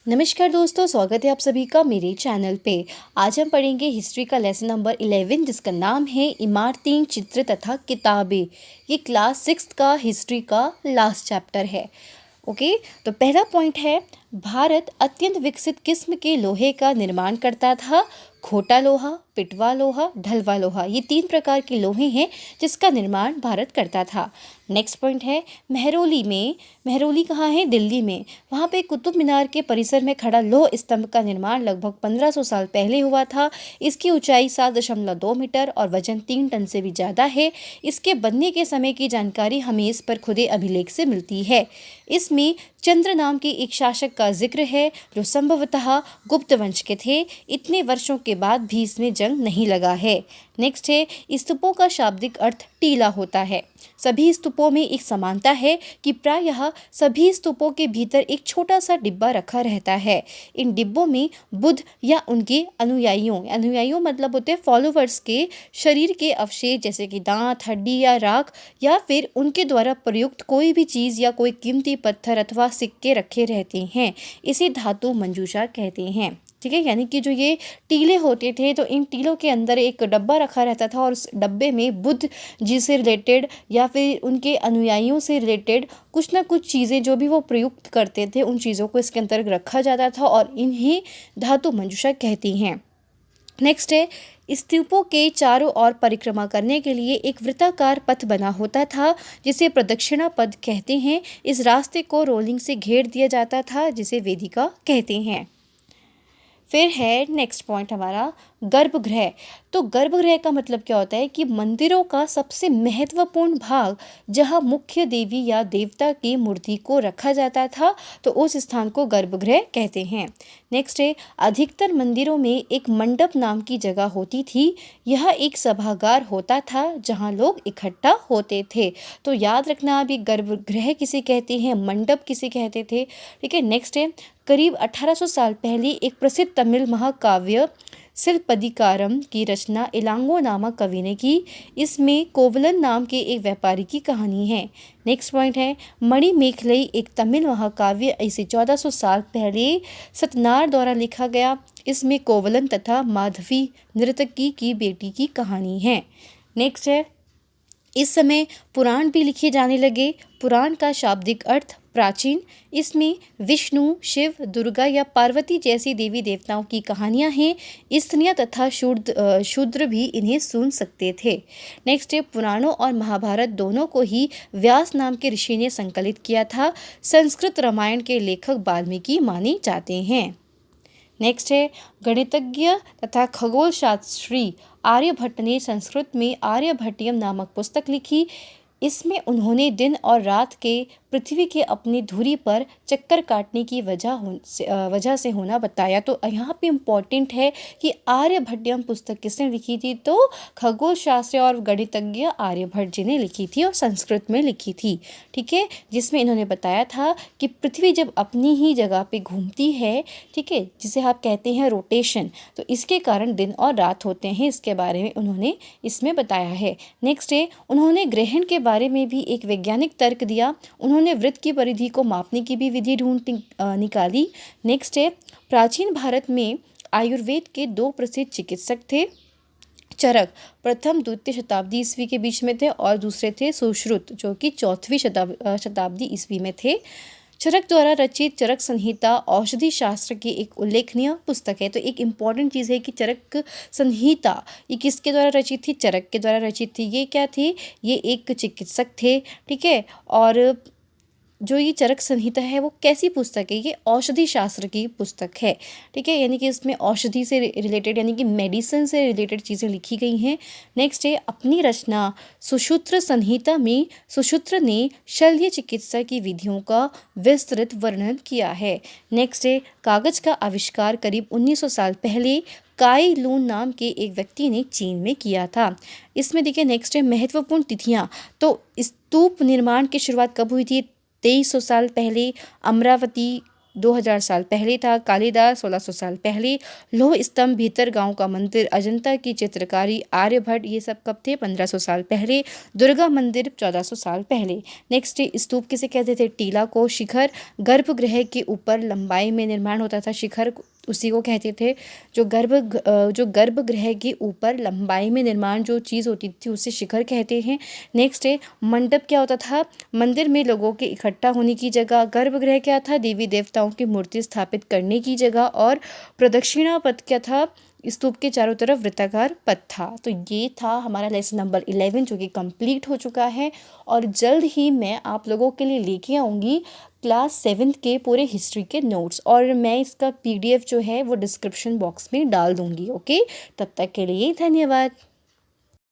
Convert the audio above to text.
नमस्कार दोस्तों, स्वागत है आप सभी का मेरे चैनल पे। आज हम पढ़ेंगे हिस्ट्री का लेसन नंबर 11 जिसका नाम है इमारतें, चित्र तथा किताबें। ये क्लास 6 का हिस्ट्री का लास्ट चैप्टर है। ओके, तो पहला पॉइंट है, भारत अत्यंत विकसित किस्म के लोहे का निर्माण करता था। खोटा लोहा, पिटवा लोहा, ढलवा लोहा, ये 3 प्रकार के लोहे हैं जिसका निर्माण भारत करता था। नेक्स्ट पॉइंट है, मेहरौली कहाँ है? दिल्ली में। वहाँ पे कुतुब मीनार के परिसर में खड़ा लौह स्तंभ का निर्माण लगभग 1500 साल पहले हुआ था। इसकी ऊंचाई 7.2 मीटर और वजन 3 टन से भी ज़्यादा है। इसके बनने के समय की जानकारी हमें इस पर खुदे अभिलेख से मिलती है। इसमें चंद्र नाम के एक शासक का जिक्र है जो संभवतः गुप्त वंश के थे। इतने वर्षों के बाद भी इसमें जंग नहीं लगा है। नेक्स्ट है, स्तूपों का शाब्दिक अर्थ टीला होता है। सभी स्तूपों में एक समानता है कि प्रायः सभी स्तूपों के भीतर एक छोटा सा डिब्बा रखा रहता है। इन डिब्बों में बुद्ध या उनके अनुयायियों मतलब होते हैं फॉलोवर्स के शरीर के अवशेष जैसे कि दांत, हड्डी या राख या फिर उनके द्वारा प्रयुक्त कोई भी चीज़ या कोई कीमती पत्थर अथवा सिक्के रखे रहते हैं। इसे धातु मंजूषा कहते हैं। ठीक है, यानी कि जो ये टीले होते थे तो इन टीलों के अंदर एक डब्बा रखा रहता था और उस डब्बे में बुद्ध जी से रिलेटेड या फिर उनके अनुयायियों से रिलेटेड कुछ ना कुछ चीज़ें जो भी वो प्रयुक्त करते थे उन चीज़ों को इसके अंदर रखा जाता था और इन्हें धातु मंजूषा कहती हैं। नेक्स्ट है, स्तूपों के चारों ओर परिक्रमा करने के लिए एक वृत्ताकार पथ बना होता था जिसे प्रदक्षिणा पथ कहते हैं। इस रास्ते को रोलिंग से घेर दिया जाता था जिसे वेदिका कहते हैं। फिर है नेक्स्ट पॉइंट हमारा गर्भगृह। तो गर्भगृह का मतलब क्या होता है कि मंदिरों का सबसे महत्वपूर्ण भाग जहां मुख्य देवी या देवता की मूर्ति को रखा जाता था तो उस स्थान को गर्भगृह कहते हैं। नेक्स्ट है, अधिकतर मंदिरों में एक मंडप नाम की जगह होती थी। यह एक सभागार होता था जहां लोग इकट्ठा होते थे। तो याद रखना, अभी गर्भगृह किसे कहते हैं, मंडप किसे कहते थे। ठीक है, नेक्स्ट है, करीब 1800 साल पहले एक प्रसिद्ध तमिल महाकाव्य सिलपदिकारम की रचना इलांगो नामक कवि ने की। इसमें कोवलन नाम के एक व्यापारी की कहानी है। नेक्स्ट पॉइंट है, मणिमेखलई एक तमिल महाकाव्य इसे 1400 साल पहले सतनार द्वारा लिखा गया। इसमें कोवलन तथा माधवी नर्तकी की बेटी की कहानी है। नेक्स्ट है, इस समय पुराण भी लिखे जाने लगे। पुराण का शाब्दिक अर्थ प्राचीन। इसमें विष्णु, शिव, दुर्गा या पार्वती जैसी देवी देवताओं की कहानियां हैं। स्त्रियां तथा शूद्र भी इन्हें सुन सकते थे। नेक्स्ट है, पुराणों और महाभारत दोनों को ही व्यास नाम के ऋषि ने संकलित किया था। संस्कृत रामायण के लेखक वाल्मीकि माने जाते हैं। नेक्स्ट है, गणितज्ञ तथा खगोल शास्त्री आर्यभट्ट ने संस्कृत में आर्यभट्टियम नामक पुस्तक लिखी। इसमें उन्होंने दिन और रात के पृथ्वी के अपनी धुरी पर चक्कर काटने की वजह से होना बताया। तो यहाँ पे इम्पॉर्टेंट है कि आर्यभट्टियम पुस्तक किसने लिखी थी, तो खगोल शास्त्री और गणितज्ञ आर्यभट्ट जी ने लिखी थी और संस्कृत में लिखी थी। ठीक है, जिसमें इन्होंने बताया था कि पृथ्वी जब अपनी ही जगह पे घूमती है, ठीक है, जिसे आप कहते हैं रोटेशन, तो इसके कारण दिन और रात होते हैं। इसके बारे में उन्होंने इसमें बताया है। नेक्स्ट है, उन्होंने ग्रहण के बारे में भी एक वैज्ञानिक तर्क दिया। उन्होंने वृत्त की परिधि को मापने की भी विधि निकाली। नेक्स्ट है, प्राचीन भारत में आयुर्वेद के 2 प्रसिद्ध चिकित्सक थे। चरक प्रथम द्वितीय शताब्दी ईस्वी के बीच में थे और दूसरे थे सुश्रुत जो कि 4वीं शताब्दी ईस्वी में थे। चरक द्वारा रचित चरक संहिता औषधि शास्त्र की एक उल्लेखनीय पुस्तक है। तो एक इम्पॉर्टेंट चीज़ है कि चरक संहिता ये किसके द्वारा रचित थी? चरक के द्वारा रचित थी। ये क्या थी? ये एक चिकित्सक थे। ठीक है, और जो ये चरक संहिता है वो कैसी पुस्तक है? ये औषधि शास्त्र की पुस्तक है। ठीक है, यानी कि इसमें औषधि से रिलेटेड यानी कि मेडिसिन से रिलेटेड चीज़ें लिखी गई हैं। नेक्स्ट है, अपनी रचना सुश्रुत संहिता में सुश्रुत ने शल्य चिकित्सा की विधियों का विस्तृत वर्णन किया है। नेक्स्ट है, कागज का आविष्कार करीब 1900 साल पहले काई लून नाम के एक व्यक्ति ने चीन में किया था। इसमें देखिए नेक्स्ट है, महत्वपूर्ण तिथियाँ। तो स्तूप निर्माण की शुरुआत कब हुई थी? 2300 साल पहले अमरावती 2000 साल पहले था, कालिदास 1600 साल पहले, लौह स्तंभ भीतर गांव का मंदिर, अजंता की चित्रकारी, आर्यभट्ट, ये सब कब थे? 1500 साल पहले, दुर्गा मंदिर 1400 साल पहले। नेक्स्ट स्तूप किसे कहते थे? टीला को। शिखर गर्भगृह के ऊपर लंबाई में निर्माण होता था, शिखर उसी को कहते थे। जो गर्भगृह के ऊपर लंबाई में निर्माण जो चीज़ होती थी उसे शिखर कहते हैं। नेक्स्ट है मंडप क्या होता था? मंदिर में लोगों के इकट्ठा होने की जगह। गर्भगृह क्या था? देवी देवताओं की मूर्ति स्थापित करने की जगह। और प्रदक्षिणा पथ क्या था? स्तूप के चारों तरफ वृत्ताकार पथ था। तो ये था हमारा लेसन नंबर 11 जो कि कंप्लीट हो चुका है, और जल्द ही मैं आप लोगों के लिए लेके आऊँगी क्लास 7 के पूरे हिस्ट्री के नोट्स, और मैं इसका PDF जो है वो डिस्क्रिप्शन बॉक्स में डाल दूँगी। ओके, तब तक के लिए धन्यवाद।